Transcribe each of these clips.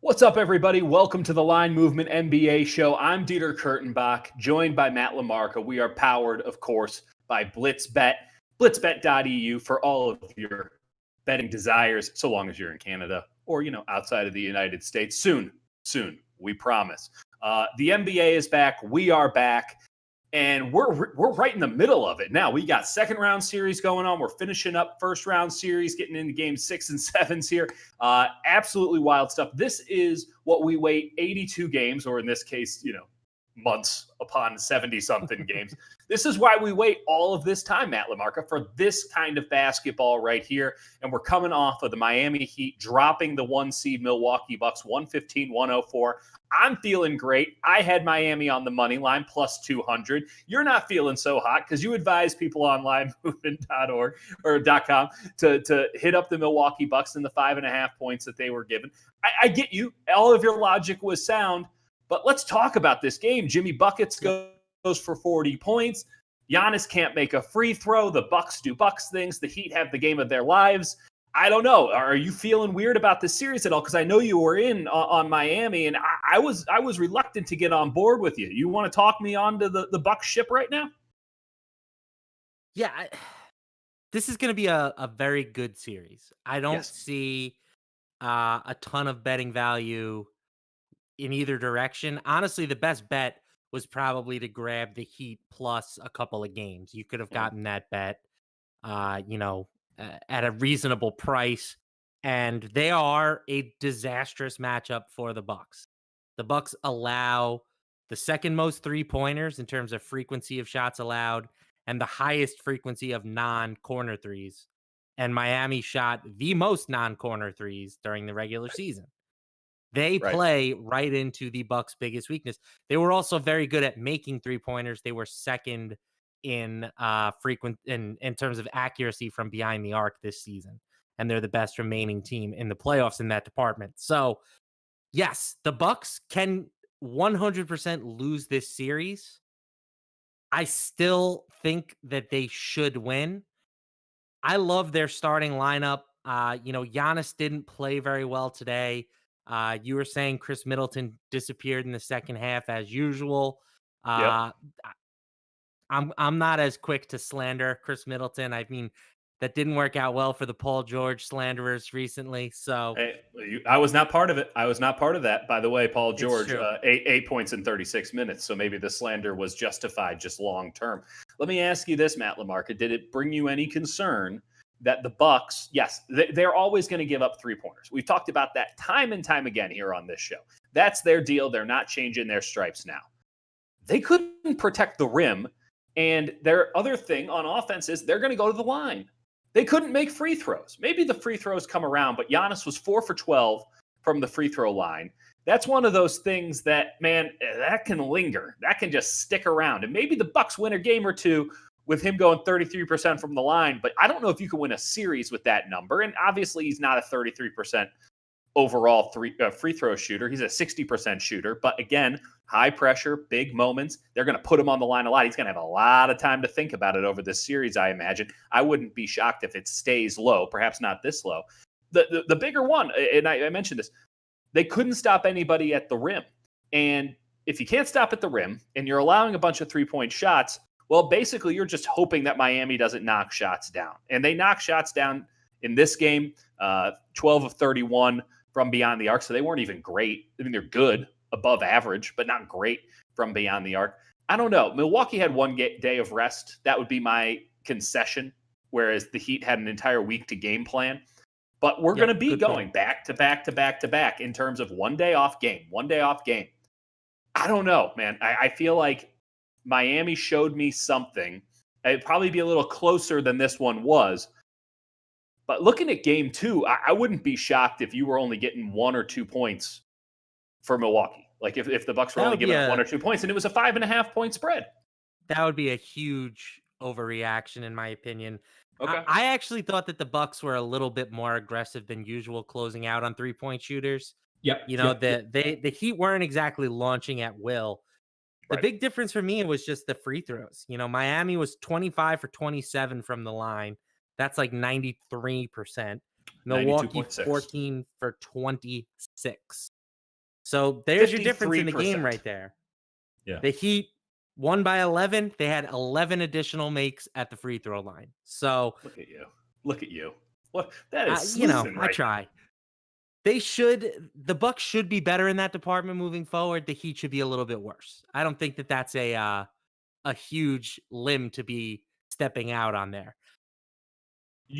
What's up, everybody? Welcome to the Line Movement NBA show. I'm Dieter Kurtenbach, joined by Matt LaMarca. We are powered, of course, by BlitzBet, blitzbet.eu for all of your betting desires, so long as you're in Canada or, outside of the United States. Soon, we promise. The NBA is back. We are back. And we're right in the middle of it now. We got second round series going on. We're finishing up first round series, getting into game 6 and 7s here. Absolutely wild stuff. This is what we wait 82 games, or in this case, months upon 70-something games. This is why we wait all of this time, Matt LaMarca, for this kind of basketball right here. And we're coming off of the Miami Heat dropping the 1 seed Milwaukee Bucks 115-104. I'm feeling great. I had Miami on the money line plus 200. You're not feeling so hot because you advise people on linemovement.org or .com to hit up the Milwaukee Bucks and the 5.5 points that they were given. I get you. All of your logic was sound, but let's talk about this game. Jimmy Buckets goes for 40 points. Giannis can't make a free throw. The Bucks do Bucks things. The Heat have the game of their lives. I don't know. Are you feeling weird about this series at all? Because I know you were in on Miami, and I was reluctant to get on board with you. You want to talk me onto the Bucks ship right now? Yeah, this is going to be a very good series. I don't see a ton of betting value in either direction. Honestly, the best bet was probably to grab the Heat plus a couple of games. You could have gotten that bet, at a reasonable price, and they are a disastrous matchup for the Bucks. The Bucks allow the second most 3-pointers in terms of frequency of shots allowed and the highest frequency of non-corner threes. And Miami shot the most non-corner threes during the regular season. They play right into the Bucks' biggest weakness. They were also very good at making 3-pointers. They were second in in terms of accuracy from behind the arc this season, and they're the best remaining team in the playoffs in that department. So, yes, the Bucks can 100% lose this series. I still think that they should win. I love their starting lineup. Giannis didn't play very well today. You were saying Chris Middleton disappeared in the second half as usual. I'm not as quick to slander Chris Middleton. I mean, that didn't work out well for the Paul George slanderers recently. So I was not part of it. I was not part of that. By the way, Paul George, 8 points in 36 minutes. So maybe the slander was justified just long term. Let me ask you this, Matt LaMarca. Did it bring you any concern that the Bucks, yes, they're always going to give up 3-pointers. We've talked about that time and time again here on this show. That's their deal. They're not changing their stripes now. They couldn't protect the rim. And their other thing on offense is they're going to go to the line. They couldn't make free throws. Maybe the free throws come around, but Giannis was 4 for 12 from the free throw line. That's one of those things that, man, that can linger. That can just stick around. And maybe the Bucks win a game or two with him going 33% from the line, but I don't know if you can win a series with that number. And obviously he's not a 33% overall free throw shooter. He's a 60% shooter. But again, high pressure, big moments. They're going to put him on the line a lot. He's going to have a lot of time to think about it over this series, I imagine. I wouldn't be shocked if it stays low, perhaps not this low. The bigger one, and I mentioned this, they couldn't stop anybody at the rim. And if you can't stop at the rim and you're allowing a bunch of 3-point shots, well, basically you're just hoping that Miami doesn't knock shots down. And they knock shots down in this game, 12 of 31 from beyond the arc. So they weren't even great. I mean, they're good, above average, but not great from beyond the arc. I don't know. Milwaukee had one day of rest. That would be my concession, whereas the Heat had an entire week to game plan. But we're going to be going back to back to back to back in terms of one day off game. I don't know, man. I feel like Miami showed me something. It'd probably be a little closer than this one was. But looking at game 2, I wouldn't be shocked if you were only getting 1 or 2 points for Milwaukee. Like if the Bucks were only giving up 1 or 2 points and it was a 5.5 point spread. That would be a huge overreaction, in my opinion. Okay. I actually thought that the Bucks were a little bit more aggressive than usual closing out on 3-point shooters. The Heat weren't exactly launching at will. The big difference for me was just the free throws. Miami was 25 for 27 from the line. That's like 93%. Milwaukee 14 for 26. So there's your difference in the game 53%. right there. Yeah. The Heat won by 11. They had 11 additional makes at the free throw line. So, Look at you. Look at you. What? That is you know, sleuthing I right try. The Bucks should be better in that department moving forward. The Heat should be a little bit worse. I don't think that that's a huge limb to be stepping out on there.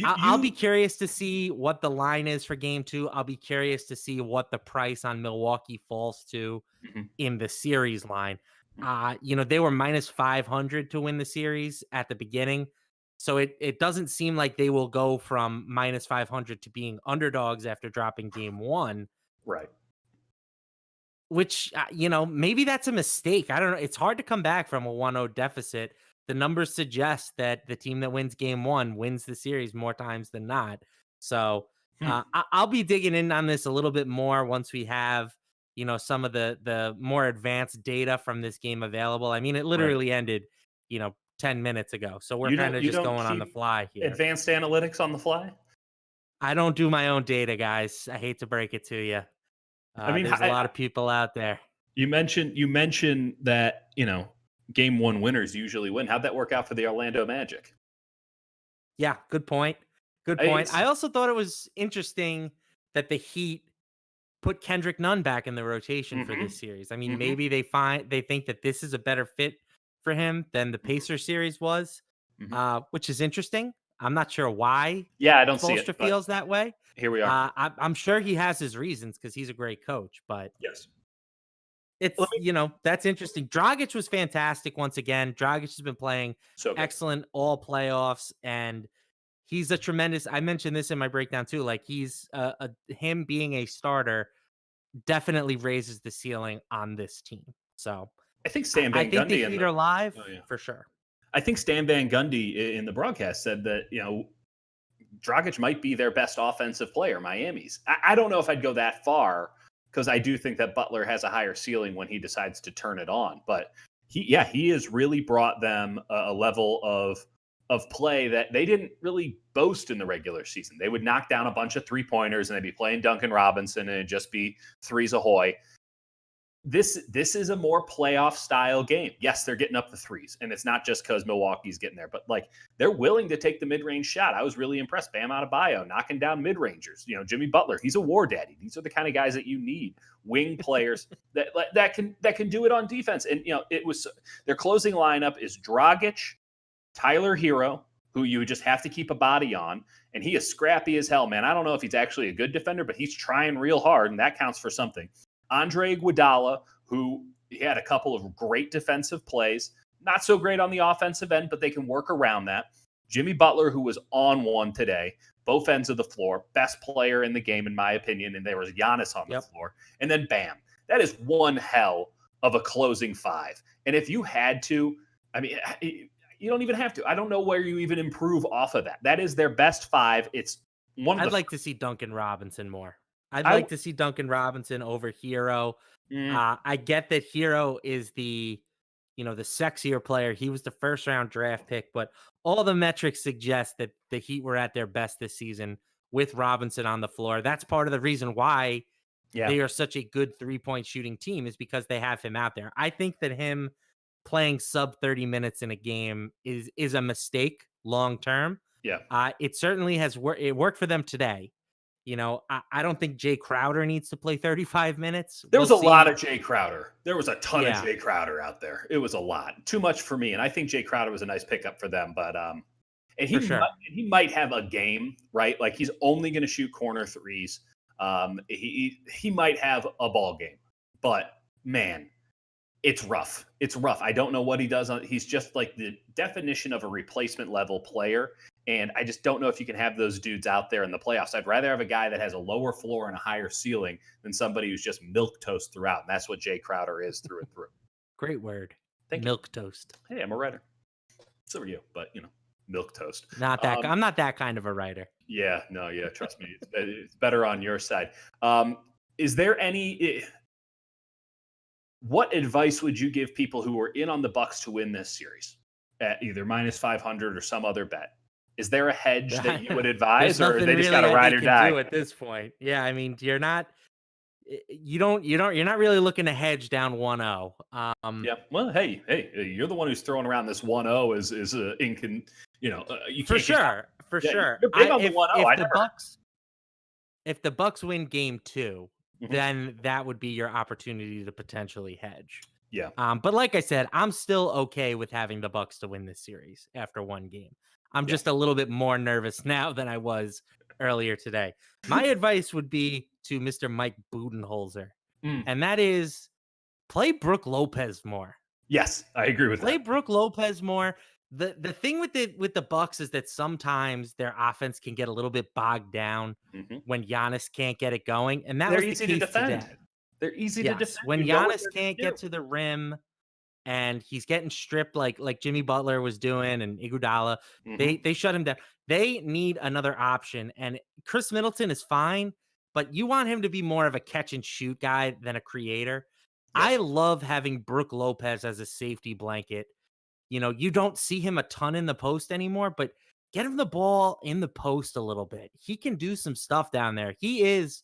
I'll be You curious to see what the line is for game 2. I'll be curious to see what the price on Milwaukee falls to Mhm. in the series line. They were minus 500 to win the series at the beginning. So it doesn't seem like they will go from minus 500 to being underdogs after dropping game 1, right. which, maybe that's a mistake. I don't know. It's hard to come back from a 1-0 deficit. The numbers suggest that the team that wins game 1 wins the series more times than not. So I'll be digging in on this a little bit more once we have, some of the more advanced data from this game available. I mean, it Right. literally ended, 10 minutes ago. So we're You kind don't of you just don't going on the keep fly here. advanced analytics on the fly? I don't do my own data, guys. I hate to break it to you. I mean, There's a lot of people out there. you mentioned that, game 1 winners usually win. How'd that work out for the Orlando Magic? Yeah, good point. Good point. It's I also thought it was interesting that the Heat put Kendrick Nunn back in the rotation for Mhm. this series. I mean, Mhm. maybe they think that this is a better fit for him than the Mhm. Pacer series was, Mhm. which is interesting. I'm not sure why Yeah, I don't see Spoelstra it, but feels that way. here we are. I'm sure he has his reasons because he's a great coach, but Yes. Let it's, me that's interesting. Dragic was fantastic once again. Dragic has been playing so good. excellent all playoffs, and he's a tremendous. I mentioned this in my breakdown too. Like he's him being a starter definitely raises the ceiling on this team. So I think Stan I Van think the Gundy in Heat the are live Oh, yeah. for sure. I think Stan Van Gundy in the broadcast said that, Dragic might be their best offensive player, Miami's. I don't know if I'd go that far because I do think that Butler has a higher ceiling when he decides to turn it on. But he has really brought them a level of play that they didn't really boast in the regular season. They would knock down a bunch of 3-pointers and they'd be playing Duncan Robinson and it'd just be threes ahoy. This is a more playoff style game. Yes, they're getting up the threes, and it's not just because Milwaukee's getting there, but like they're willing to take the mid range shot. I was really impressed. Bam Adebayo knocking down mid rangers. Jimmy Butler, he's a war daddy. These are the kind of guys that you need, wing players that can do it on defense. And it was their closing lineup is Dragic, Tyler Hero, who you would just have to keep a body on, and he is scrappy as hell, man. I don't know if he's actually a good defender, but he's trying real hard, and that counts for something. Andre Iguodala, who he had a couple of great defensive plays, not so great on the offensive end, but they can work around that. Jimmy Butler, who was on one today, both ends of the floor, best player in the game, in my opinion, and there was Giannis on the floor. And then bam, that is one hell of a closing five. And if you had to, I mean, you don't even have to. I don't know where you even improve off of that. That is their best five. It's one of I'd the like to see Duncan Robinson more. I'd I like to see Duncan Robinson over Hero. mm, I get that Hero is the sexier player. He was the first round draft pick, but all the metrics suggest that the Heat were at their best this season with Robinson on the floor. That's part of the reason why yeah. they are such a good 3-point shooting team is because they have him out there. I think that him playing sub 30 minutes in a game is a mistake long term. Yeah. It certainly has it worked for them today. I don't think Jay Crowder needs to play 35 minutes. There We'll was a lot see. of Jay Crowder. There was a ton of Yeah, Jay Crowder out there. It was a lot. Too much for me. And I think Jay Crowder was a nice pickup for them. But and for sure. he might have a game, right? Like he's only going to shoot corner threes. He might have a ball game. But man, it's rough. It's rough. I don't know what he does. He's just like the definition of a replacement level player. And I just don't know if you can have those dudes out there in the playoffs. I'd rather have a guy that has a lower floor and a higher ceiling than somebody who's just milk toast throughout. And that's what Jay Crowder is through and through. Great word. Thank Milk toast. you. Hey, I'm a writer. So are you, but milk toast. Not that. I'm not that kind of a writer. Yeah, no, yeah. Trust me, it's better on your side. Is there any? What advice would you give people who are in on the Bucks to win this series at either minus 500 or some other bet? Is there a hedge that you would advise, or There's they just nothing got to really ride they or can die? do at this point. Yeah, I mean, you're not. you're not really looking to hedge down 1-0. Yeah. Well, hey, you're the one who's throwing around this 1-0 you For can't get out. sure, for Yeah, sure. you're big on the 1-0. If I the never heard. Bucks win game 2, Mhm. then that would be your opportunity to potentially hedge. Yeah. But like I said, I'm still okay with having the Bucks to win this series after one game. I'm Yeah. just a little bit more nervous now than I was earlier today. My advice would be to Mr. Mike Budenholzer, and that is play Brook Lopez more. Yes, I agree with Play that. Brook Lopez more. The thing with the Bucks is that sometimes their offense can get a little bit bogged down Mhm. when Giannis can't get it going, and that They're was the easy to case defend. today. They're easy to Yes, defend. when You know what Giannis they're can't gonna get to the rim and he's getting stripped like Jimmy Butler was doing and Iguodala, do. they shut him down. They need another option, and Chris Middleton is fine, but you want him to be more of a catch and shoot guy than a creator. I Yes. love having Brook Lopez as a safety blanket. You don't see him a ton in the post anymore, but get him the ball in the post a little bit. He can do some stuff down there. He is,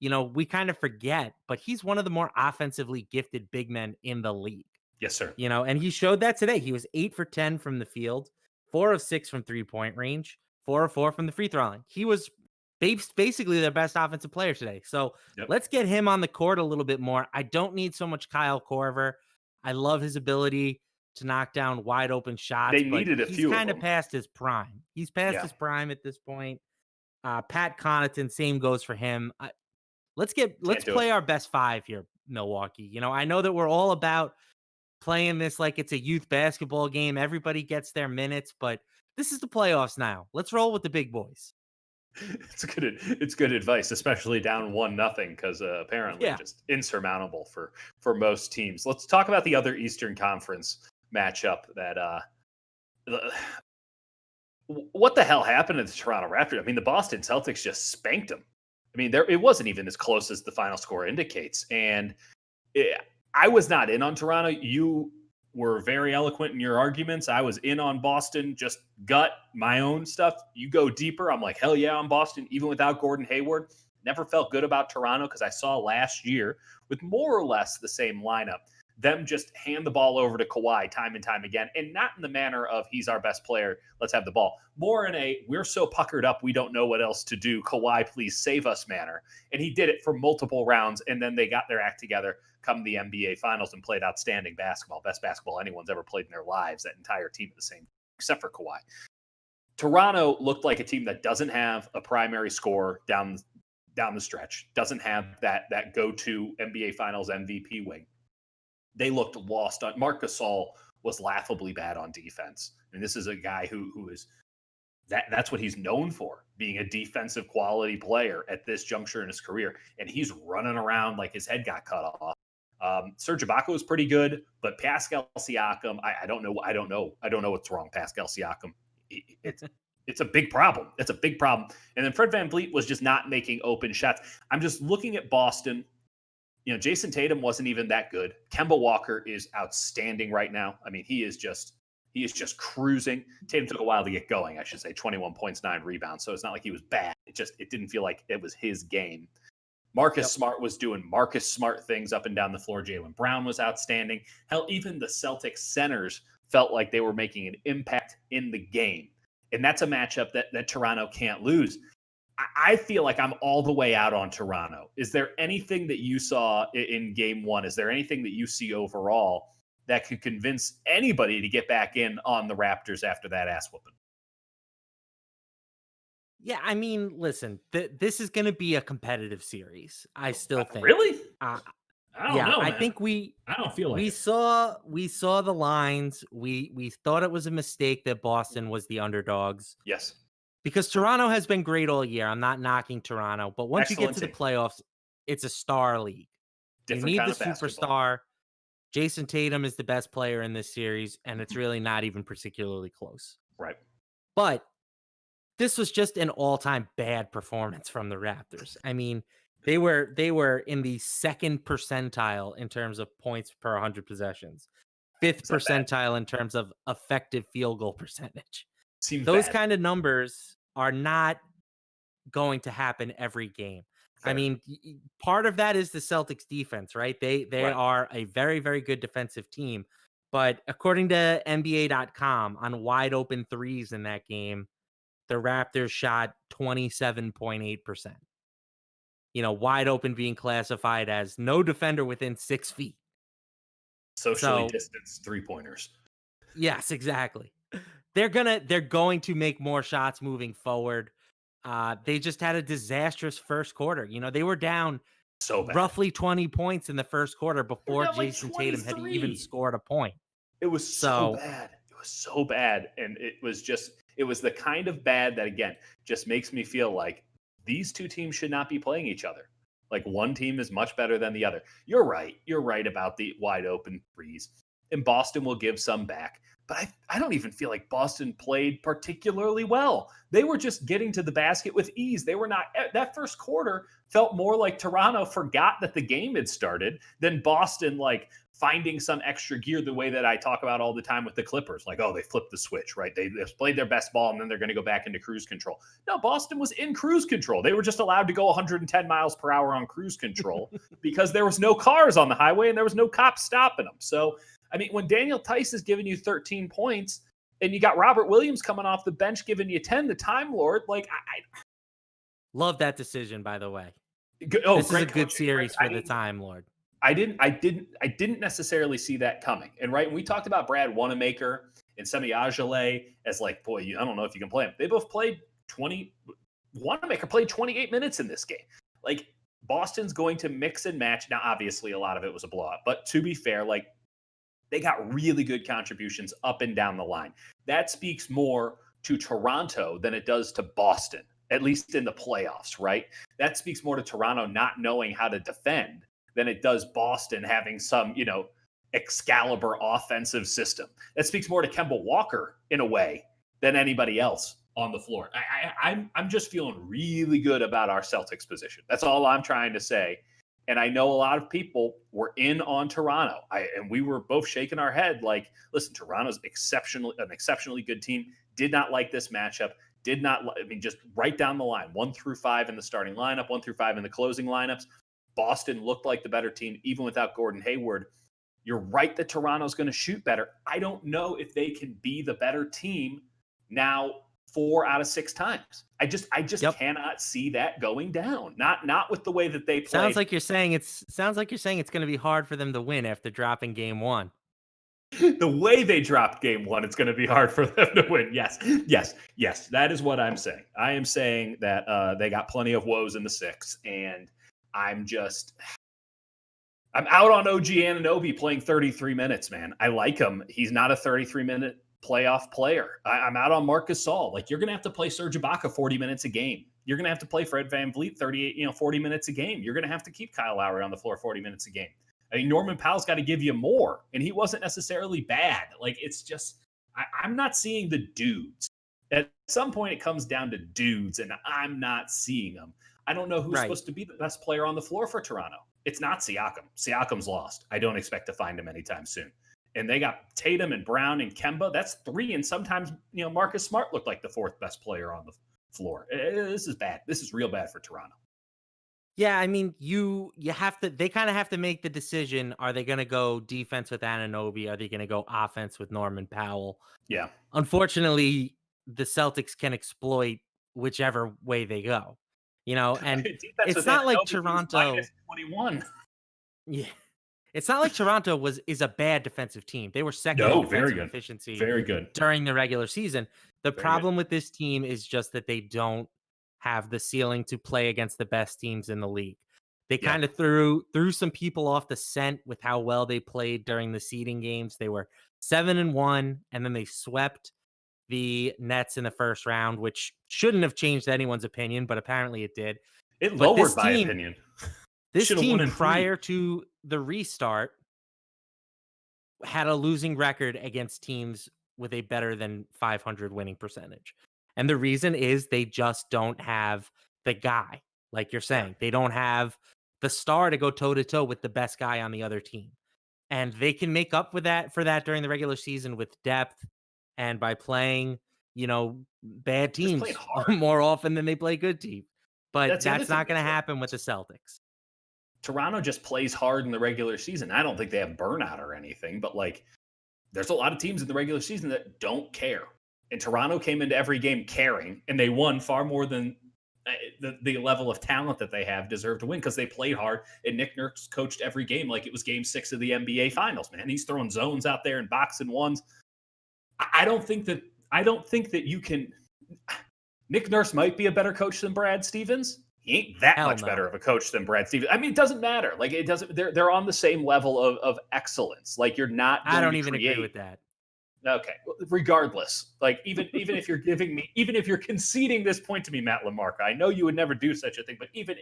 we kind of forget, but he's one of the more offensively gifted big men in the league. Yes, sir. And he showed that today. He was 8 for 10 from the field, 4 of 6 from 3-point range, 4 of 4 from the free throw line. He was basically their best offensive player today. So Yep. let's get him on the court a little bit more. I don't need so much Kyle Korver. I love his ability to knock down wide open shots, They but needed a he's few of kind of them. past his prime. He's past Yeah. his prime at this point. Pat Connaughton, same goes for him. Let's play our best 5 here, Milwaukee. I know that we're all about playing this like it's a youth basketball game. Everybody gets their minutes, but this is the playoffs now. Let's roll with the big boys. It's good advice, especially down 1-0, because apparently just insurmountable for most teams. Let's talk about the other Eastern Conference matchup. What the hell happened to the Toronto Raptors? I mean, the Boston Celtics just spanked them. I mean, it wasn't even as close as the final score indicates. And I was not in on Toronto. You were very eloquent in your arguments. I was in on Boston, just gut my own stuff. You go deeper. I'm like, hell yeah, I'm Boston, even without Gordon Hayward. Never felt good about Toronto because I saw last year with more or less the same lineup, them just hand the ball over to Kawhi time and time again, and not in the manner of he's our best player, let's have the ball. More in a we're so puckered up we don't know what else to do, Kawhi, please save us manner. And he did it for multiple rounds, and then they got their act together come the NBA Finals and played outstanding basketball, best basketball anyone's ever played in their lives, that entire team at the same, except for Kawhi. Toronto looked like a team that doesn't have a primary scorer down the stretch, doesn't have that go-to NBA Finals MVP wing. They looked lost on. Marc Gasol was laughably bad on defense. And this is a guy who is that's what he's known for, being a defensive quality player at this juncture in his career. And he's running around like his head got cut off. Serge Ibaka was pretty good, but Pascal Siakam, I don't know what's wrong. Pascal Siakam, it's a big problem. It's a big problem. And then Fred VanVleet was just not making open shots. I'm just looking at Boston. Jason Tatum wasn't even that good. Kemba Walker is outstanding right now. I mean, he is just cruising. Tatum took a while to get going, I should say. 21 points, 9 rebounds. So it's not like he was bad. It didn't feel like it was his game. Marcus Smart was doing Marcus Smart things up and down the floor. Jaylen Brown was outstanding. Hell, even the Celtics centers felt like they were making an impact in the game. And that's a matchup that Toronto can't lose. I feel like I'm all the way out on Toronto. Is there anything that you saw in game 1? Is there anything that you see overall that could convince anybody to get back in on the Raptors after that ass whooping? Yeah, I mean, listen, this is going to be a competitive series. I still think. Really? I don't know. I Man. think I don't feel like we saw the lines. We thought it was a mistake that Boston was the underdogs. Yes. Because Toronto has been great all year. I'm not knocking Toronto, but once you get to the playoffs, it's a star league. You need the superstar. Jason Tatum is the best player in this series, and it's really not even particularly close. Right. But this was just an all-time bad performance from the Raptors. I mean, they were in the second percentile in terms of points per 100 possessions, fifth percentile in terms of effective field goal percentage. Seems those bad. kind of numbers are not going to happen every game. I Fair. mean, part of that is the Celtics defense, right? They Right. are a very, very good defensive team. But according to NBA.com, on wide open threes in that game, the Raptors shot 27.8%. Wide open being classified as no defender within 6 feet. Socially So, distanced 3-pointers. yes, exactly. They're going to make more shots moving forward. They just had a disastrous first quarter. They were down So bad. roughly 20 points in the first quarter They were before down like Jason Tatum had even 23. scored a point. It was so So, bad. It was so bad. And it was the kind of bad that, again, just makes me feel like these two teams should not be playing each other. Like one team is much better than the other. You're right. You're right about the wide open threes. And Boston will give some back. But I don't even feel like Boston played particularly well. They were just getting to the basket with ease. They were not. That first quarter felt more like Toronto forgot that the game had started than Boston like finding some extra gear the way that I talk about all the time with the Clippers. Like, oh, they flipped the switch, right? They played their best ball and then they're going to go back into cruise control. No, Boston was in cruise control. They were just allowed to go 110 miles per hour on cruise control because there was no cars on the highway and there was no cops stopping them. So, I mean, when Daniel Tice is giving you 13 points and you got Robert Williams coming off the bench giving you 10, the Time Lord, like I love that decision, by the way. Oh, this is great a good coaching. series for the Time Lord. I didn't necessarily see that coming. And right, when we talked about Brad Wanamaker and Semi Ajale as like, boy, I don't know if you can play them. They both played 20. Wanamaker played 28 minutes in this game. Like Boston's going to mix and match. Now, obviously, a lot of it was a blowout, but to be fair, like they got really good contributions up and down the line. That speaks more to Toronto than it does to Boston, at least in the playoffs, right? That speaks more to Toronto not knowing how to defend than it does Boston having some, Excalibur offensive system. That speaks more to Kemba Walker in a way than anybody else on the floor. I'm just feeling really good about our Celtics position. That's all I'm trying to say. And I know a lot of people were in on Toronto. And we were both shaking our head like, listen, Toronto's an exceptionally good team. Did not like this matchup. Just right down the line, 1 through 5 in the starting lineup, 1 through 5 in the closing lineups. Boston looked like the better team, even without Gordon Hayward. You're right that Toronto's going to shoot better. I don't know if they can be the better team now 4 out of 6 times. I just cannot see that going down. Not with the way that they play. Sounds like you're saying it's going to be hard for them to win after dropping game 1. The way they dropped game 1, it's going to be hard for them to win. Yes. That is what I'm saying. I am saying that they got plenty of woes in the 6, and I'm out on OG Anunoby playing 33 minutes, man. I like him. He's not a 33-minute playoff player. I'm out on Marcus Gasol. Like, you're going to have to play Serge Ibaka 40 minutes a game. You're going to have to play Fred VanVleet 40 minutes a game. You're going to have to keep Kyle Lowry on the floor 40 minutes a game. I mean, Norman Powell's got to give you more, and he wasn't necessarily bad. Like, it's just, I'm not seeing the dudes. At some point, it comes down to dudes, and I'm not seeing them. I don't know who's supposed to be the best player on the floor for Toronto. It's not Siakam. Siakam's lost. I don't expect to find him anytime soon. And they got Tatum and Brown and Kemba. That's 3. And sometimes, Marcus Smart looked like the 4th best player on the floor. This is bad. This is real bad for Toronto. Yeah, I mean, you have to. They kind of have to make the decision: are they going to go defense with Anunoby? Are they going to go offense with Norman Powell? Yeah. Unfortunately, the Celtics can exploit whichever way they go. And it's not like Toronto. -21. Yeah, it's not like Toronto is a bad defensive team. They were second in defensive efficiency very good during the regular season. The problem with this team is just that they don't have the ceiling to play against the best teams in the league. They kind of threw some people off the scent with how well they played during the seeding games. They were 7-1, and then they swept the Nets in the first round, which shouldn't have changed anyone's opinion, but apparently it did. It lowered my opinion. This team, prior to the restart, had a losing record against teams with a better than 500 winning percentage. And the reason is they just don't have the guy, like you're saying. They don't have the star to go toe-to-toe with the best guy on the other team. And they can make up for that during the regular season with depth and by playing, bad teams more often than they play good teams. but the other that's thing not going to that's happen with the Celtics. Toronto just plays hard in the regular season. I don't think they have burnout or anything, but like there's a lot of teams in the regular season that don't care. And Toronto came into every game caring, and they won far more than the level of talent that they have deserved to win because they played hard. And Nick Nurse coached every game like it was Game 6 of the NBA Finals. Man, he's throwing zones out there and boxing ones. I don't think that you can. Nick Nurse might be a better coach than Brad Stevens. He ain't that much better of a coach than Brad Stevens. I mean, it doesn't matter. Like it doesn't. They're on the same level of excellence. Like you're not. I don't even agree with that. Okay. Regardless, like even if you're even if you're conceding this point to me, Matt LaMarca, I know you would never do such a thing, but even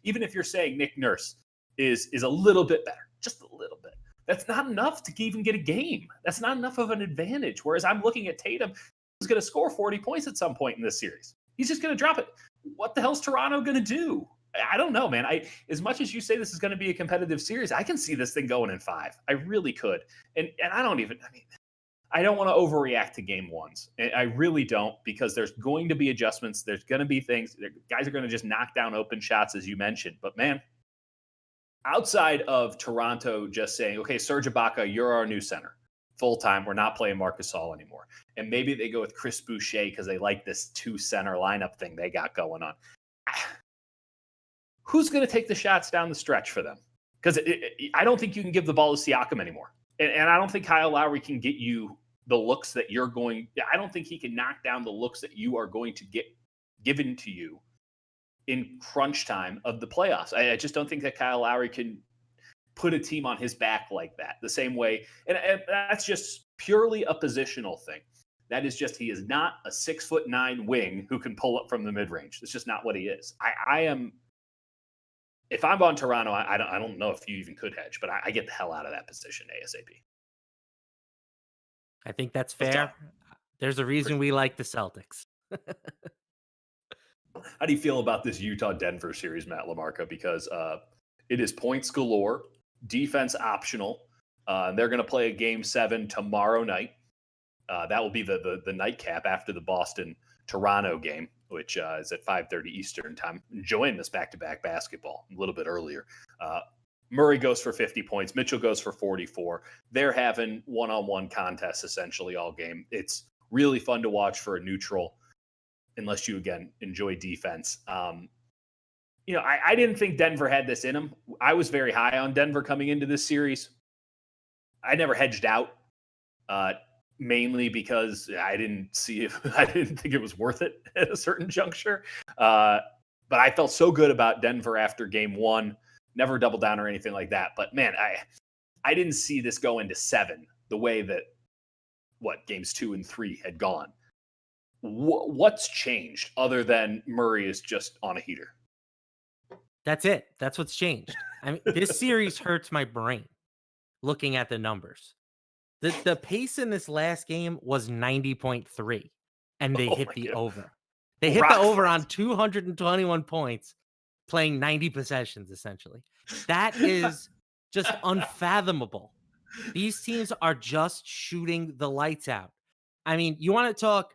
if you're saying Nick Nurse is a little bit better, just a little bit, that's not enough to even get a game. That's not enough of an advantage. Whereas I'm looking at Tatum, who's going to score 40 points at some point in this series. He's just going to drop it. What the hell's Toronto going to do? I don't know, man. As much as you say this is going to be a competitive series, I can see this thing going in 5. I really could. And I don't want to overreact to game ones. I really don't, because there's going to be adjustments. There's going to be things. Guys are going to just knock down open shots, as you mentioned. But, man, outside of Toronto just saying, okay, Serge Ibaka, you're our new center. Full-time, we're not playing Marc Gasol anymore. And maybe they go with Chris Boucher because they like this 2-center lineup thing they got going on. Who's going to take the shots down the stretch for them? Because I don't think you can give the ball to Siakam anymore. And I don't think Kyle Lowry can get you the looks that you're going. I don't think he can knock down the looks that you are going to get given to you in crunch time of the playoffs. I just don't think that Kyle Lowry can put a team on his back like that the same way. And that's just purely a positional thing. That is just, he is not a 6'9" wing who can pull up from the mid-range. That's just not what he is. I am. If I'm on Toronto, I don't know if you even could hedge, but I get the hell out of that position ASAP. I think that's fair. There's a reason we like the Celtics. How do you feel about this Utah-Denver series, Matt LaMarca? Because it is points galore, defense optional. They're going to play a Game 7 tomorrow night. That will be the nightcap after the Boston-Toronto game, which is at 5:30 Eastern time. Enjoying this back-to-back basketball a little bit earlier. Murray goes for 50 points. Mitchell goes for 44. They're having one-on-one contests essentially all game. It's really fun to watch for a neutral, unless you, again, enjoy defense. I didn't think Denver had this in them. I was very high on Denver coming into this series. I never hedged out, mainly because I didn't think it was worth it at a certain juncture. But I felt so good about Denver after game 1. Never double down or anything like that. But, man, I didn't see this go into 7 the way that, games 2 and 3 had gone. What's changed other than Murray is just on a heater? That's it. That's what's changed. I mean, this series hurts my brain looking at the numbers. The pace in this last game was 90.3, and they hit the over. They hit the over on 221 points, playing 90 possessions, essentially. That is just unfathomable. These teams are just shooting the lights out. I mean, you want to talk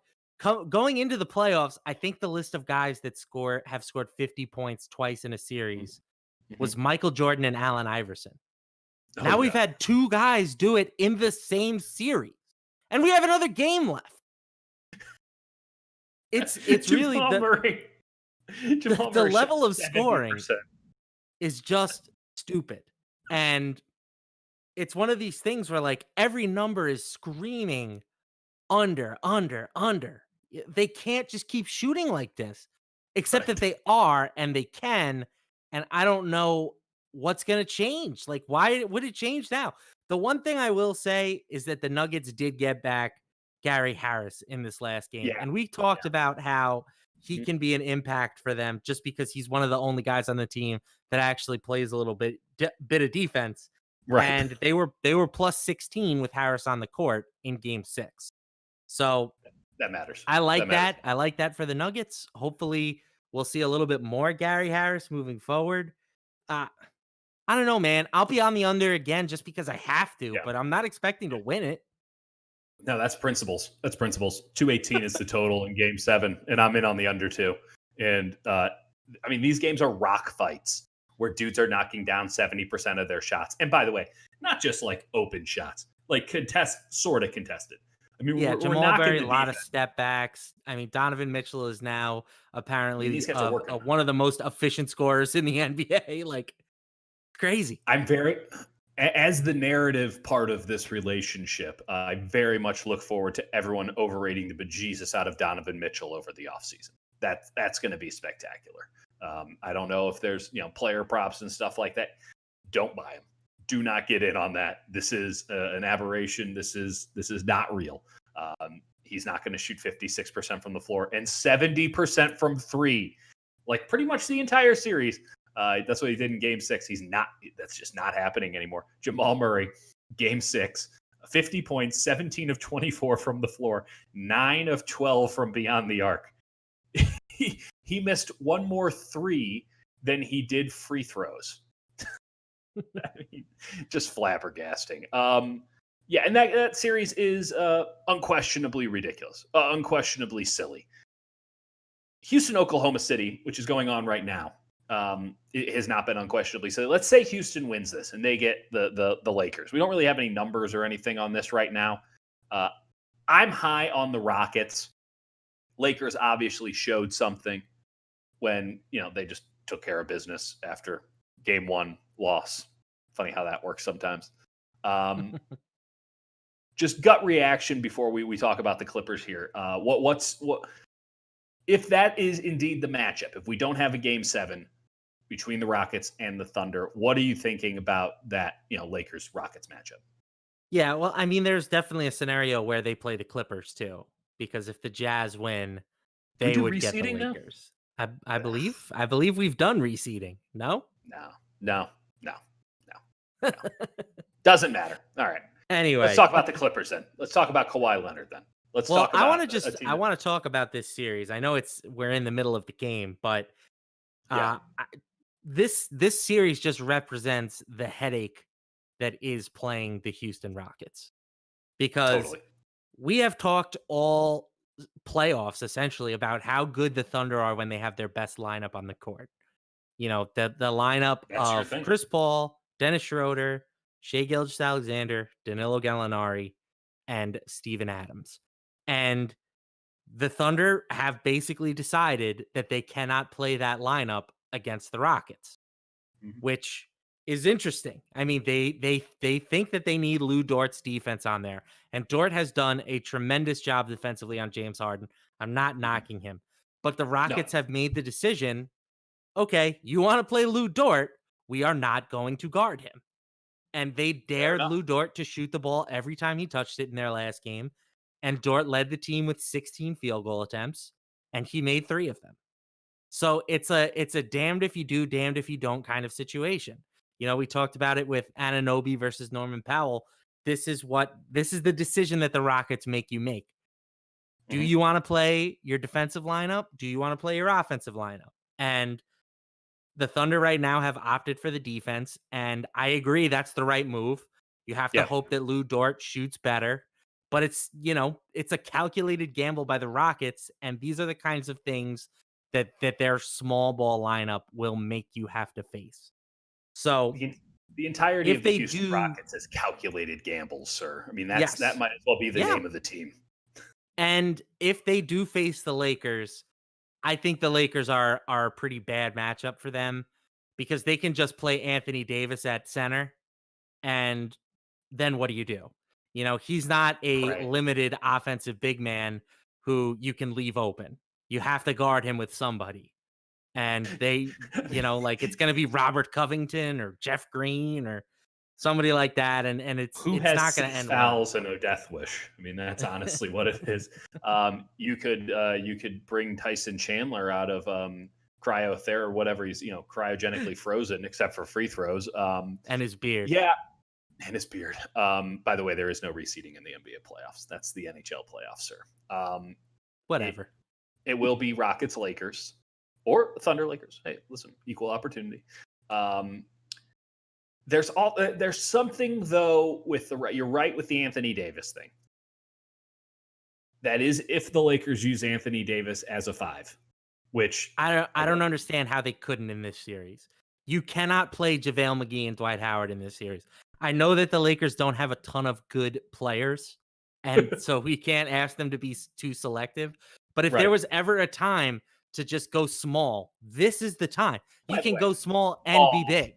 going into the playoffs, I think the list of guys that have scored 50 points twice in a series was Michael Jordan and Allen Iverson. Now we've had 2 guys do it in the same series, and we have another game left. It's really the level of scoring is just stupid. And it's one of these things where like every number is screaming under. They can't just keep shooting like this, except that they are, and they can. And I don't know what's going to change. Like, why would it change now? The one thing I will say is that the Nuggets did get back Gary Harris in this last game. And we talked about how he can be an impact for them just because he's one of the only guys on the team that actually plays a little bit of defense. Right. And they were plus 16 with Harris on the court in game 6. So that matters. I like that. I like that for the Nuggets. Hopefully we'll see a little bit more Gary Harris moving forward. I don't know, man. I'll be on the under again just because I have to, but I'm not expecting to win it. No, that's principles. 218 is the total in game 7, and I'm in on the under too. And I mean, these games are rock fights where dudes are knocking down 70% of their shots. And by the way, not just like open shots, like sort of contested. I mean, Yeah, we're Jamal knocking Murray, the a lot of defense. step backs. I mean, Donovan Mitchell is now I apparently mean, these guys are working. one of the most efficient scorers in the NBA. Like, crazy. As the narrative part of this relationship, I very much look forward to everyone overrating the bejesus out of Donovan Mitchell over the offseason. That's going to be spectacular. I don't know if there's player props and stuff like that. Don't buy them. Do not get in on that. This is an aberration. This is not real. He's not going to shoot 56% from the floor and 70% from three, like pretty much the entire series. That's what he did in Game 6. That's just not happening anymore. Jamal Murray, Game 6, 50 points, 17 of 24 from the floor, 9 of 12 from beyond the arc. He missed one more three than he did free throws. I mean, just flabbergasting. Yeah, and that series is unquestionably ridiculous, unquestionably silly. Houston, Oklahoma City, which is going on right now, it has not been unquestionably silly. Let's say Houston wins this and they get the Lakers. We don't really have any numbers or anything on this right now. I'm high on the Rockets. Lakers obviously showed something when they just took care of business after Game 1 loss. Funny how that works sometimes. Just gut reaction before we talk about the Clippers here. What if that is indeed the matchup? If we don't have a Game 7 between the Rockets and the Thunder, what are you thinking about that Lakers Rockets matchup? Yeah, well, I mean, there's definitely a scenario where they play the Clippers too, because if the Jazz win, they would get the Lakers. I believe we've done reseeding. No. No. Doesn't matter. All right. Anyway, let's talk about the Clippers then. Let's talk about Kawhi Leonard then. Talk about I want to talk about this series. I know we're in the middle of the game, but this series just represents the headache that is playing the Houston Rockets, because we have talked all playoffs essentially about how good the Thunder are when they have their best lineup on the court. The lineup of Chris Paul, Dennis Schroeder, Shai Gilgeous-Alexander, Danilo Gallinari, and Steven Adams. And the Thunder have basically decided that they cannot play that lineup against the Rockets, which is interesting. I mean, they think that they need Lou Dort's defense on there, and Dort has done a tremendous job defensively on James Harden. I'm not knocking him, but the Rockets have made the decision, okay, you want to play Lou Dort, we are not going to guard him. And they dared Lou Dort to shoot the ball every time he touched it in their last game. And Dort led the team with 16 field goal attempts, and he made 3 of them. So it's a damned if you do, damned if you don't kind of situation. We talked about it with Anunoby versus Norman Powell. This is the decision that the Rockets make you make. Do you want to play your defensive lineup? Do you want to play your offensive lineup? And the Thunder right now have opted for the defense, and I agree that's the right move. You have to hope that Lou Dort shoots better, but it's a calculated gamble by the Rockets, and these are the kinds of things that their small ball lineup will make you have to face. So the entirety of the Houston Rockets is calculated gambles, sir. I mean, that might as well be the name of the team. And if they do face the Lakers, I think the Lakers are a pretty bad matchup for them, because they can just play Anthony Davis at center, and then what do you do? He's not a limited offensive big man who you can leave open. You have to guard him with somebody. And they, it's going to be Robert Covington or Jeff Green or somebody like that, and it's not going to end fouls and no death wish. I mean, that's honestly what it is. You could bring Tyson Chandler out of cryotherapy or whatever. He's cryogenically frozen except for free throws. And his beard. Yeah, and his beard. By the way, there is no reseeding in the NBA playoffs. That's the NHL playoffs, sir. Whatever. It will be Rockets Lakers or Thunder Lakers. Hey, listen, equal opportunity. There's something though with you're right with the Anthony Davis thing. That is if the Lakers use Anthony Davis as a 5. which I don't understand how they couldn't in this series. You cannot play JaVale McGee and Dwight Howard in this series. I know that the Lakers don't have a ton of good players, and so we can't ask them to be too selective. But if there right. was ever a time to just go small, this is the time. You By the can way, go small and be oh, big.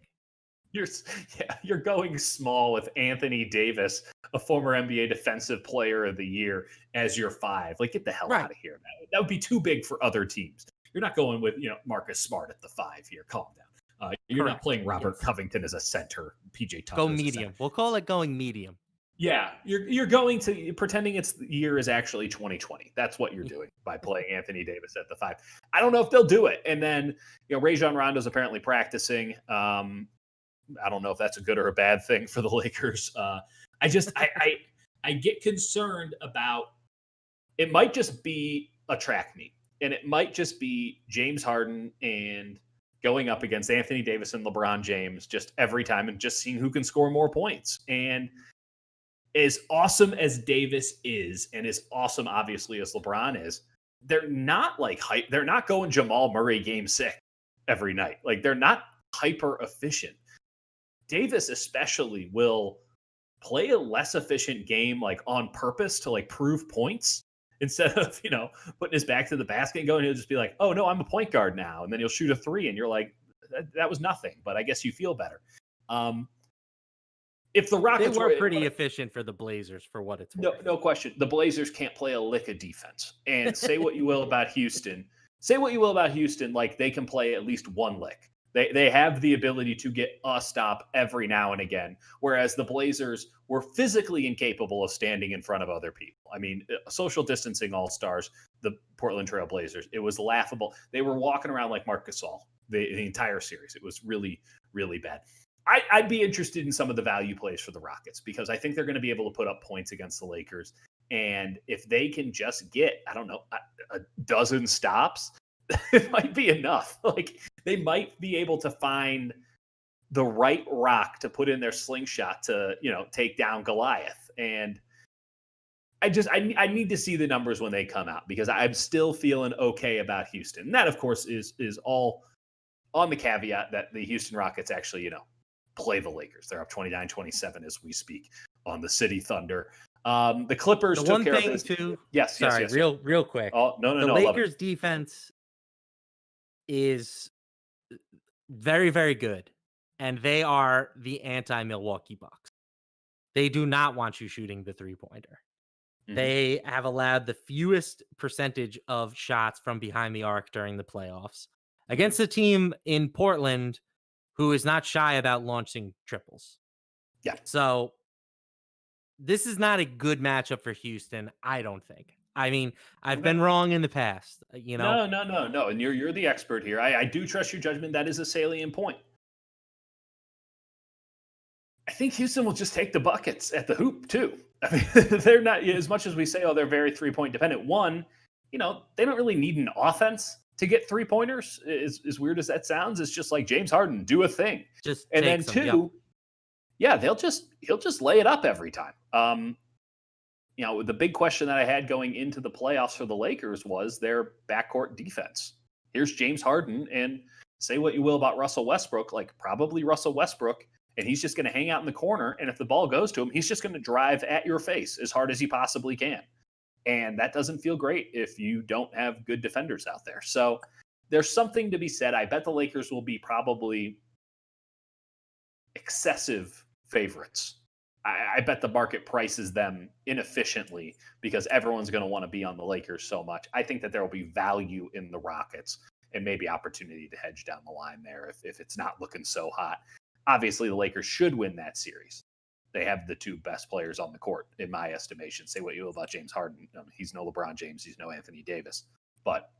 you're going small with Anthony Davis, a former NBA Defensive Player of the Year, as your 5. Like, get the hell Right. out of here, man. That would be too big for other teams. You're not going with Marcus Smart at the 5 here. Calm down. You're not playing Robert Covington as a center. PJ Tucker. Go medium. We'll call it going medium. Yeah, you're going to pretending it's the year is actually 2020. That's what you're doing by playing Anthony Davis at the 5. I don't know if they'll do it. And then Rajon Rondo's apparently practicing. I don't know if that's a good or a bad thing for the Lakers. I get concerned about it. Might just be a track meet, and it might just be James Harden and going up against Anthony Davis and LeBron James just every time and just seeing who can score more points. And as awesome as Davis is, and as awesome, obviously, as LeBron is, they're not like hype. They're not going Jamal Murray game 6 every night. Like, they're not hyper efficient. Davis especially will play a less efficient game, like on purpose to like prove points instead of, putting his back to the basket and going, he'll just be like, oh no, I'm a point guard now. And then he'll shoot a 3 and you're like, that was nothing, but I guess you feel better. If the Rockets were pretty efficient for the Blazers for what it's worth. No question. The Blazers can't play a lick of defense. And say what you will about Houston. Like they can play at least one lick. They have the ability to get a stop every now and again, whereas the Blazers were physically incapable of standing in front of other people. I mean, social distancing all-stars, the Portland Trail Blazers, it was laughable. They were walking around like Marc Gasol the entire series. It was really, really bad. I'd be interested in some of the value plays for the Rockets because I think they're going to be able to put up points against the Lakers. And if they can just get, I don't know, a dozen stops, it might be enough. Like, they might be able to find the right rock to put in their slingshot to, take down Goliath. And I need to see the numbers when they come out because I'm still feeling okay about Houston. And that, of course, is all on the caveat that the Houston Rockets actually, play the Lakers. They're up 29-27 as we speak on the City Thunder. The Clippers took care of this. Yes. Sorry, real quick. Oh, no. The Lakers defense is very, very good. And they are the anti-Milwaukee Bucks. They do not want you shooting the 3-pointer. Mm-hmm. They have allowed the fewest percentage of shots from behind the arc during the playoffs against a team in Portland who is not shy about launching triples. Yeah. So this is not a good matchup for Houston, I don't think. I mean, I've been wrong in the past, No. And you're the expert here. I do trust your judgment. That is a salient point. I think Houston will just take the buckets at the hoop too. I mean, they're not, as much as we say, they're very 3-point dependent. One, they don't really need an offense to get 3-pointers. As weird as that sounds, it's just like James Harden, do a thing. And then two, he'll just lay it up every time. The big question that I had going into the playoffs for the Lakers was their backcourt defense. Here's James Harden, and say what you will about Russell Westbrook, like probably Russell Westbrook, and he's just going to hang out in the corner, and if the ball goes to him, he's just going to drive at your face as hard as he possibly can. And that doesn't feel great if you don't have good defenders out there. So there's something to be said. I bet the Lakers will be probably excessive favorites. I bet the market prices them inefficiently because everyone's going to want to be on the Lakers so much. I think that there will be value in the Rockets and maybe opportunity to hedge down the line there if it's not looking so hot. Obviously, the Lakers should win that series. They have the 2 best players on the court, in my estimation. Say what you will about James Harden. He's no LeBron James. He's no Anthony Davis. But,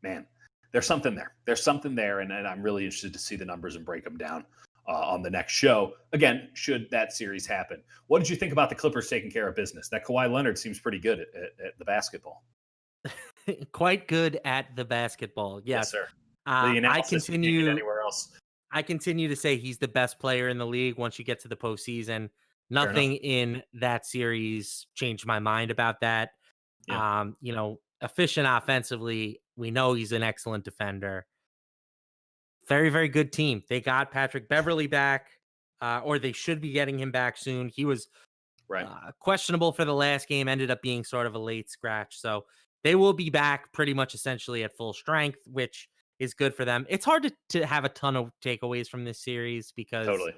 man, there's something there. There's something there, and I'm really interested to see the numbers and break them down on the next show. Again, should that series happen. What did you think about the Clippers taking care of business? That Kawhi Leonard seems pretty good at the basketball. Quite good at the basketball. Yes, sir. I continue anywhere else. I continue to say he's the best player in the league once you get to the postseason. Nothing in that series changed my mind about that. Yeah. efficient offensively. We know he's an excellent defender. Very, very good team. They got Patrick Beverly back, or they should be getting him back soon. He was Right. questionable for the last game, ended up being sort of a late scratch. So they will be back pretty much essentially at full strength, which is good for them. It's hard to have a ton of takeaways from this series because, Totally.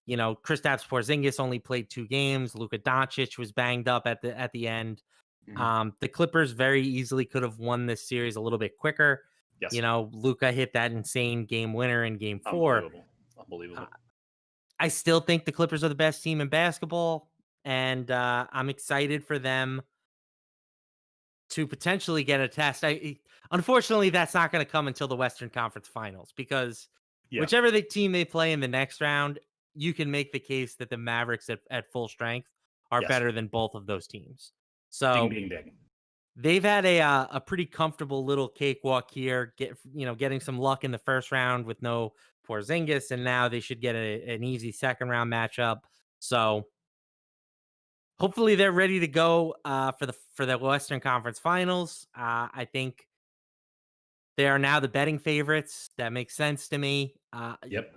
Kristaps Porzingis only played 2 games. Luka Doncic was banged up at the end. Mhm. The Clippers very easily could have won this series a little bit quicker. Yes. Luka hit that insane game winner in game 4. Unbelievable. Uh, Unbelievable. I still think the Clippers are the best team in basketball, and I'm excited for them to potentially get a test. Unfortunately, that's not going to come until the Western Conference Finals because Yeah. whichever the team they play in the next round, you can make the case that the Mavericks at full strength are Yes. better than both of those teams. Ding, So ding, ding. they've had a pretty comfortable little cakewalk here, getting some luck in the first round with no Porzingis, and now they should get an easy second round matchup. So hopefully they're ready to go for the Western Conference Finals. I think they are now the betting favorites. That makes sense to me. Yep.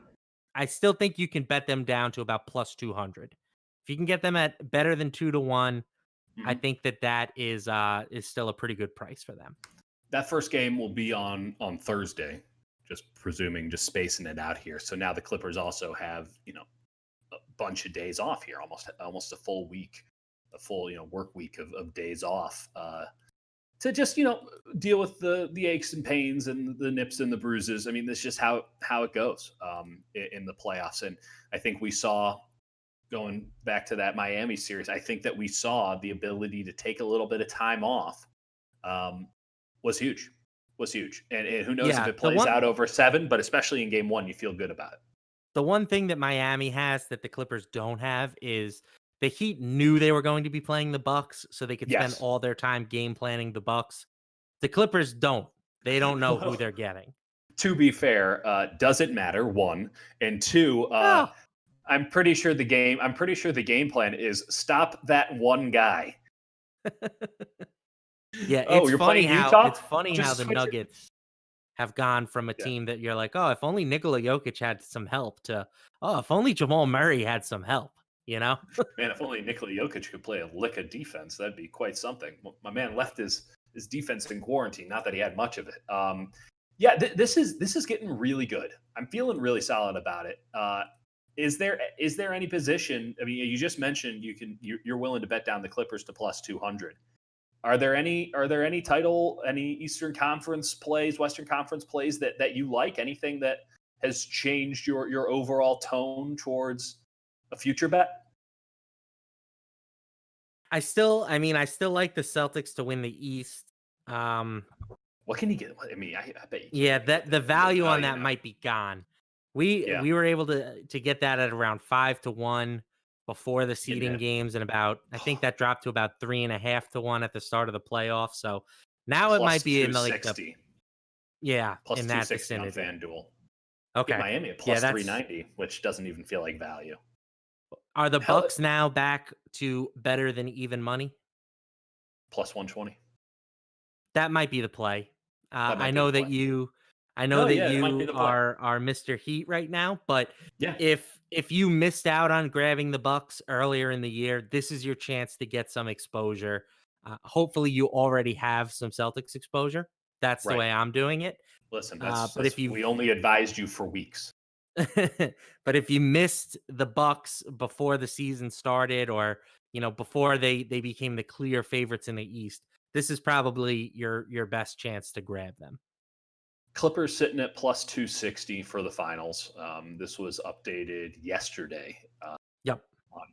I still think you can bet them down to about plus 200. If you can get them at better than 2-1, I Mhm. think that is still a pretty good price for them. That first game will be on Thursday, just presuming, just spacing it out here. So now the Clippers also have, a bunch of days off here, almost a full week, a full, work week of days off, to just, deal with the aches and pains and the nips and the bruises. I mean, that's just how it goes in the playoffs. And I think we saw, going back to that Miami series, I think that we saw the ability to take a little bit of time off, um, was huge. Was huge. And who knows if Yeah, it plays out over 7, but especially in game 1, you feel good about it. the one thing that Miami has that the Clippers don't have is the Heat knew they were going to be playing the Bucks, so they could spend Yes. all their time game planning the Bucks. The Clippers don't. They don't know who Well, they're getting. to be fair, does it matter? 1. And 2, Oh, I'm pretty sure the game plan is stop that one guy. yeah, Oh, you're playing Utah? it's funny how Just the switch it. Nuggets have gone from a Yeah. team that you're like, oh, if only Nikola Jokic had some help to, oh, if only Jamal Murray had some help, you know? Man, if only Nikola Jokic could play a lick of defense, that'd be quite something. My man left his defense in quarantine. Not that he had much of it. Yeah, this is getting really good. I'm feeling really solid about it. Is there any position? I mean, you just mentioned you're willing to bet down the Clippers to plus 200. Are there any any Eastern Conference plays, Western Conference plays that you like? Anything that has changed your overall tone towards a future bet? I still like the Celtics to win the East. Um, What can you get? I mean, I bet you can't yeah, even get that the the value on value that now. might be gone. We Yeah, we were able to get that at around 5-1 before the getting seeding it games, and about I think that dropped to about 3.5-1 at the start of the playoffs. So now it plus might be in like the 260, plus in two that sixty on vicinity. FanDuel. Get Okay, Miami at yeah, plus three that's ninety, which doesn't even feel like value. are the Hell, Bucks now back to better than even money? plus 120. That might be the play. That might be the play. I know No, that yeah, it might be you the play. are Mr. Heat right now, but Yeah, if you missed out on grabbing the Bucks earlier in the year, this is your chance to get some exposure. Hopefully, you already have some Celtics exposure. That's the right. way I'm doing it. Listen, But if we you've only advised you for weeks. but if you missed the Bucks before the season started, or before they became the clear favorites in the East, this is probably your best chance to grab them. Clippers sitting at plus 260 for the finals. This was updated yesterday Yep.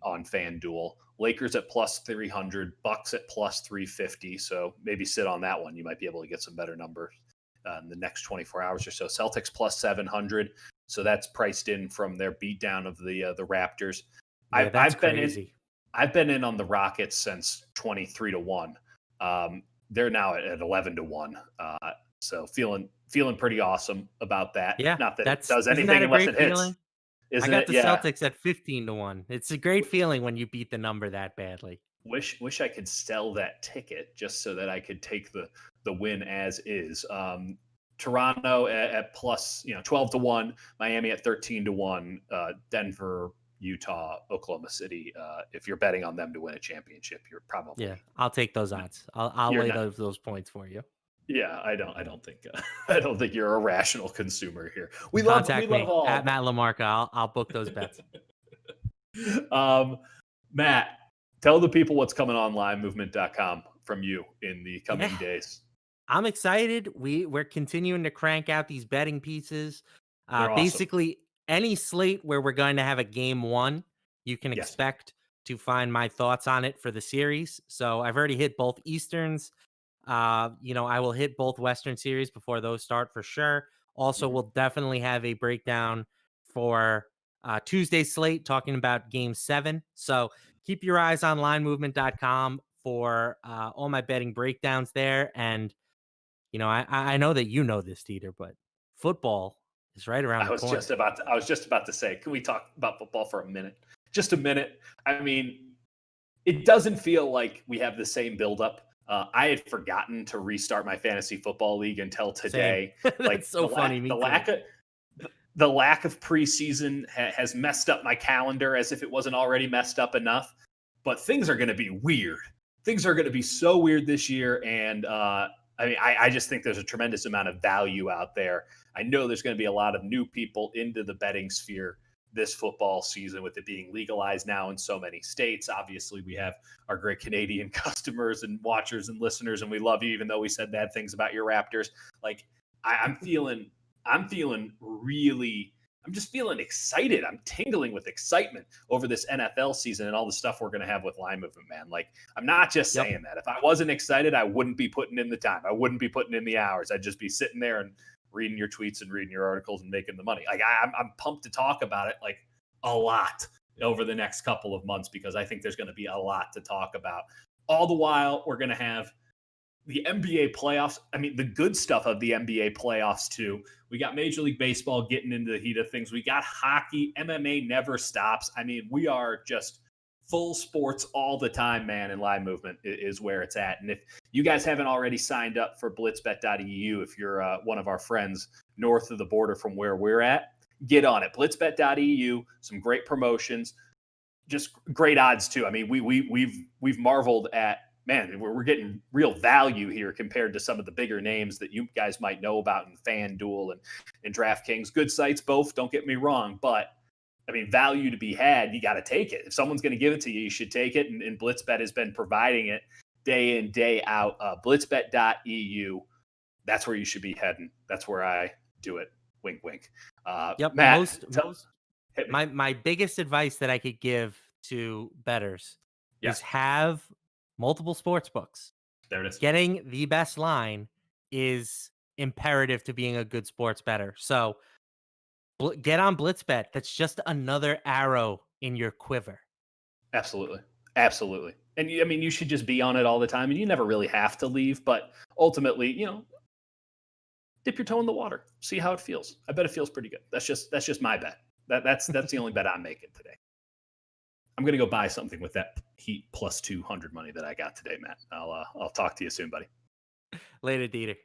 on FanDuel. Lakers at plus 300, Bucks at plus 350. So maybe sit on that one. You might be able to get some better numbers in the next 24 hours or so. Celtics plus 700. So that's priced in from their beatdown of the Raptors. Yeah, that's I've been in. crazy. I've been in on the Rockets since 23-1. They're now at 11-1. So feeling pretty awesome about that. Yeah, Not that it that's does isn't that anything a unless great it hits, feeling? I isn't got it? the Yeah. Celtics at 15-1. It's a great feeling when you beat the number that badly. Wish I could sell that ticket just so that I could take the win as is. Toronto at plus 12-1, Miami at 13-1, Denver, Utah, Oklahoma City. If you're betting on them to win a championship, you're probably Yeah, I'll take those odds. I'll you're lay not. those points for you. Yeah, I don't think I don't think you're a rational consumer here. We Contact love me at all. Matt LaMarca. I'll book those bets. Matt, tell the people what's coming on livemovement.com from you in the coming Yeah. days. I'm excited. We're continuing to crank out these betting pieces. They're awesome. Basically, any slate where we're going to have a game one, you can Yes. expect to find my thoughts on it for the series. So I've already hit both Easterns. I will hit both Western series before those start for sure. Also, we'll definitely have a breakdown for Tuesday slate talking about game 7. So keep your eyes on linemovement.com for all my betting breakdowns there. And I know that you know this, Dieter, but football is right around I the was corner. just about to say, can we talk about football for a minute? Just a minute. I mean, it doesn't feel like we have the same buildup. I had forgotten to restart my fantasy football league until today. Same. Like That's so funny. Me too. The lack of preseason has messed up my calendar as if it wasn't already messed up enough. But things are going to be weird. Things are going to be so weird this year, and I just think there's a tremendous amount of value out there. I know there's going to be a lot of new people into the betting sphere this football season with it being legalized now in so many states. Obviously, we have our great Canadian customers and watchers and listeners, and we love you, even though we said bad things about your Raptors. Like I'm feeling I'm just feeling excited. I'm tingling with excitement over this NFL season and all the stuff we're going to have with Line Movement, man. Like, I'm not just saying that. If I wasn't excited, I wouldn't be putting in the time. I wouldn't be putting in the hours. I'd just be sitting there and reading your tweets and reading your articles and making the money. Like, I'm pumped to talk about it, like, a lot over the next couple of months because I think there's going to be a lot to talk about. All the while, we're going to have the NBA playoffs. I mean, the good stuff of the NBA playoffs, too. We got Major League Baseball getting into the heat of things. We got hockey. MMA never stops. I mean, we are just full sports all the time, man, and Live Movement is where it's at. And if you guys haven't already signed up for blitzbet.eu, if you're one of our friends north of the border from where we're at, get on it. Blitzbet.eu, some great promotions, just great odds, too. I mean, we've marveled at, man, we're getting real value here compared to some of the bigger names that you guys might know about in FanDuel and DraftKings. Good sites, both, don't get me wrong. But, I mean, value to be had, you got to take it. If someone's going to give it to you, you should take it. And BlitzBet has been providing it day in, day out. Blitzbet.eu, that's where you should be heading. That's where I do it. Wink, wink. Matt, my biggest advice that I could give to bettors is have multiple sports books. There it is. Getting the best line is imperative to being a good sports bettor. So get on BlitzBet. That's just another arrow in your quiver. Absolutely. Absolutely. And I mean, you should just be on it all the time, and you never really have to leave, but ultimately, dip your toe in the water, see how it feels. I bet it feels pretty good. That's just my bet. That's the only bet I'm making today. I'm going to go buy something with that Heat plus 200 money that I got today, Matt. I'll talk to you soon, buddy. Later, Dieter.